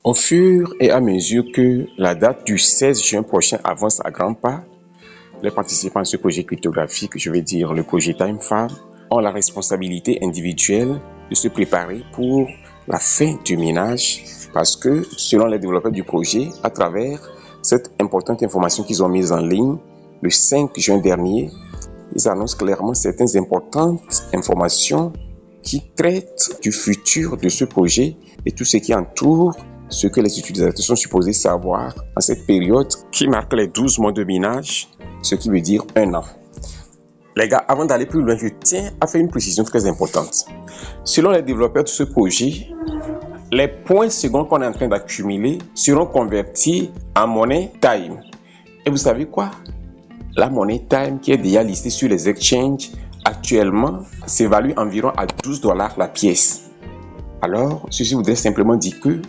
Au fur et à mesure que la date du 16 juin prochain avance à grands pas, les participants à ce projet cryptographique, je vais dire le projet TimeFarm, ont la responsabilité individuelle de se préparer pour la fin du minage parce que, selon les développeurs du projet, à travers cette importante information qu'ils ont mise en ligne le 5 juin dernier, ils annoncent clairement certaines importantes informations qui traitent du futur de ce projet et tout ce qui entoure ce que les utilisateurs sont supposés savoir en cette période qui marque les 12 mois de minage, ce qui veut dire 1 an. Les gars, avant d'aller plus loin, je tiens à faire une précision très importante. Selon les développeurs de ce projet, les points secondes qu'on est en train d'accumuler seront convertis en monnaie Time. Et vous savez quoi? La monnaie Time qui est déjà listée sur les exchanges actuellement s'évalue environ à $12 la pièce. Alors, ceci voudrait simplement dire que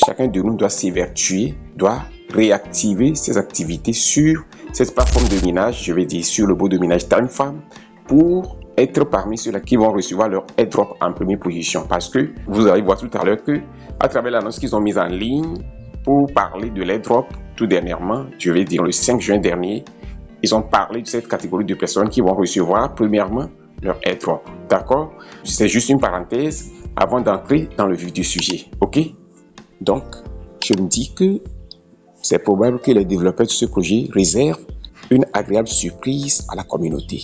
chacun de nous doit s'évertuer, doit réactiver ses activités sur cette plateforme de minage, je vais dire sur le bot de minage TimeFarm, pour être parmi ceux-là qui vont recevoir leur airdrop en première position. Parce que vous allez voir tout à l'heure que, à travers l'annonce qu'ils ont mise en ligne pour parler de l'airdrop, tout dernièrement, je vais dire le 5 juin dernier, ils ont parlé de cette catégorie de personnes qui vont recevoir premièrement leur airdrop. D'accord? C'est juste une parenthèse avant d'entrer dans le vif du sujet. Ok? Donc, je me dis que c'est probable que les développeurs de ce projet réservent une agréable surprise à la communauté.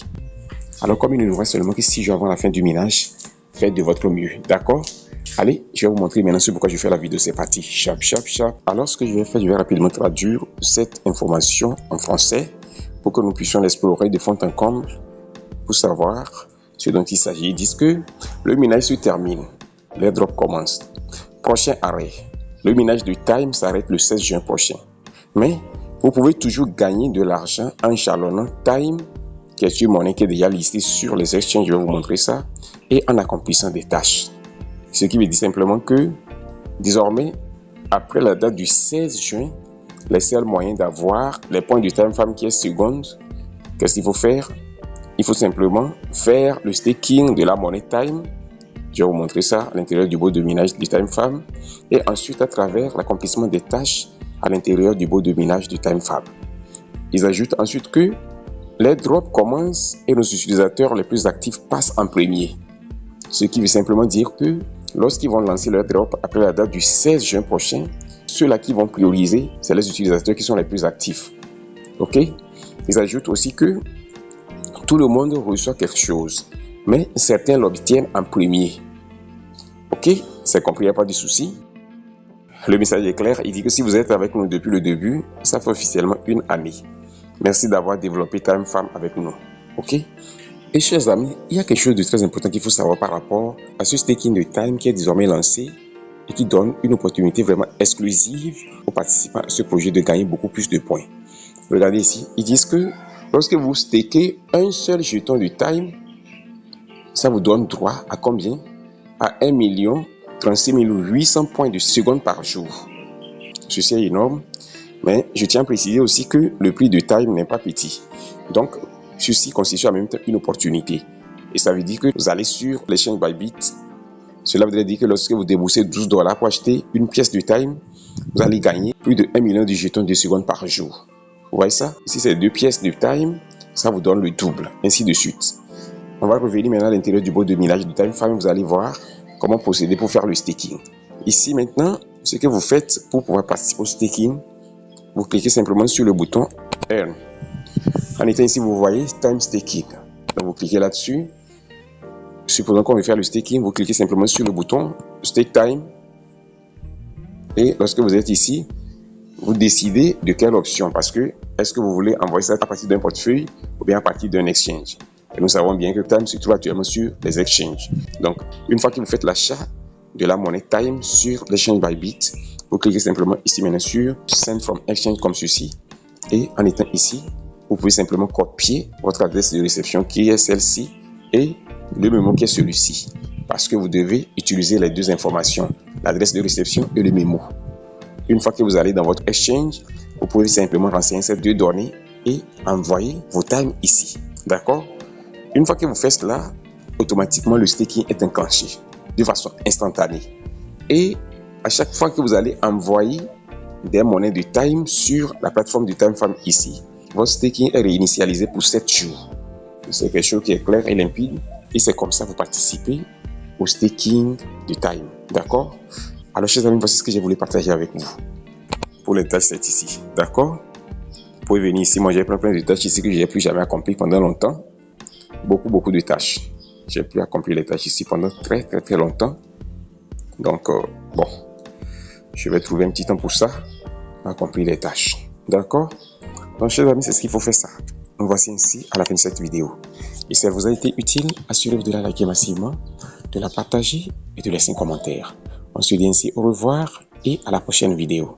Alors, comme il ne nous reste seulement que 6 jours avant la fin du minage, faites de votre mieux. D'accord? Allez, je vais vous montrer maintenant ce pourquoi je fais la vidéo. C'est parti. Chap, chap, chap. Alors, ce que je vais faire, je vais rapidement traduire cette information en français pour que nous puissions l'explorer de fond en comble pour savoir ce dont il s'agit. Ils disent que le minage se termine, l'airdrop commence. Prochain arrêt, le minage de Time s'arrête le 16 juin prochain. Mais vous pouvez toujours gagner de l'argent en jalonnant Time, qui est une monnaie qui est déjà listée sur les exchanges, je vais vous montrer ça, et en accomplissant des tâches. Ce qui veut dire simplement que, désormais, après la date du 16 juin, les seuls moyens d'avoir les points de TimeFarm qui est seconde, qu'est-ce qu'il faut faire? Il faut simplement faire le staking de la monnaie Time. Je vais vous montrer ça à l'intérieur du bot de minage du TimeFarm. Et ensuite, à travers l'accomplissement des tâches à l'intérieur du bot de minage du TimeFarm. Ils ajoutent ensuite que les drops commencent et nos utilisateurs les plus actifs passent en premier. Ce qui veut simplement dire que lorsqu'ils vont lancer leur drop après la date du 16 juin prochain, ceux-là qui vont prioriser, c'est les utilisateurs qui sont les plus actifs. Ok? Ils ajoutent aussi que tout le monde reçoit quelque chose, mais certains l'obtiennent en premier. Ok? C'est compris, il n'y a pas de souci. Le message est clair, il dit que si vous êtes avec nous depuis le début, ça fait officiellement 1 année. Merci d'avoir développé TimeFarm avec nous. Ok? Et chers amis, il y a quelque chose de très important qu'il faut savoir par rapport à ce staking de Time qui est désormais lancé et qui donne une opportunité vraiment exclusive aux participants à ce projet de gagner beaucoup plus de points. Regardez ici, ils disent que lorsque vous stakez un seul jeton de Time, ça vous donne droit à combien? À 1 36 800 points de seconde par jour. Ceci est énorme, mais je tiens à préciser aussi que le prix de Time n'est pas petit. Donc, ceci constitue en même temps une opportunité. Et ça veut dire que vous allez sur l'échange Bybit. Cela voudrait dire que lorsque vous déboursez $12 pour acheter une pièce de Time, vous allez gagner plus de 1 million de jetons de seconde par jour. Vous voyez ça? Si c'est 2 pièces de Time, ça vous donne le double, ainsi de suite. On va revenir maintenant à l'intérieur du bot de minage de TimeFarm. Vous allez voir comment procéder pour faire le staking. Ici maintenant, ce que vous faites pour pouvoir participer au staking, vous cliquez simplement sur le bouton Earn. En étant ici, vous voyez Time Staking. Donc vous cliquez là-dessus. Supposons qu'on veut faire le staking, vous cliquez simplement sur le bouton Stake Time. Et lorsque vous êtes ici, vous décidez de quelle option. Parce que, est-ce que vous voulez envoyer ça à partir d'un portefeuille ou bien à partir d'un exchange? Et nous savons bien que Time se trouve actuellement sur les exchanges. Donc, une fois que vous faites l'achat de la monnaie Time sur l'échange Bybit, vous cliquez simplement ici maintenant sur Send from Exchange comme ceci. Et en étant ici, vous pouvez simplement copier votre adresse de réception qui est celle-ci et le mémo qui est celui-ci. Parce que vous devez utiliser les deux informations, l'adresse de réception et le mémo. Une fois que vous allez dans votre exchange, vous pouvez simplement renseigner ces deux données et envoyer vos Time ici. D'accord? Une fois que vous faites cela, automatiquement le staking est enclenché de façon instantanée. Et À chaque fois que vous allez envoyer des monnaies de Time sur la plateforme de TimeFarm ici, votre staking est réinitialisé pour 7 jours. C'est quelque chose qui est clair et limpide. Et c'est comme ça que vous participez au staking de Time. D'accord? Alors, chers amis, voici ce que je voulais partager avec vous. Pour les tâches, c'est ici. D'accord? Vous pouvez venir ici. Moi, j'ai plein de tâches ici que je n'ai plus jamais accomplies pendant longtemps. Beaucoup de tâches. J'ai pu accomplir les tâches ici pendant très longtemps. Donc, bon, je vais trouver un petit temps pour ça, accomplir les tâches. D'accord? Donc, chers amis, c'est ce qu'il faut faire ça. Nous voici ainsi à la fin de cette vidéo. Et si elle vous a été utile, assurez-vous de la liker massivement, de la partager et de laisser un commentaire. On se dit ainsi au revoir et à la prochaine vidéo.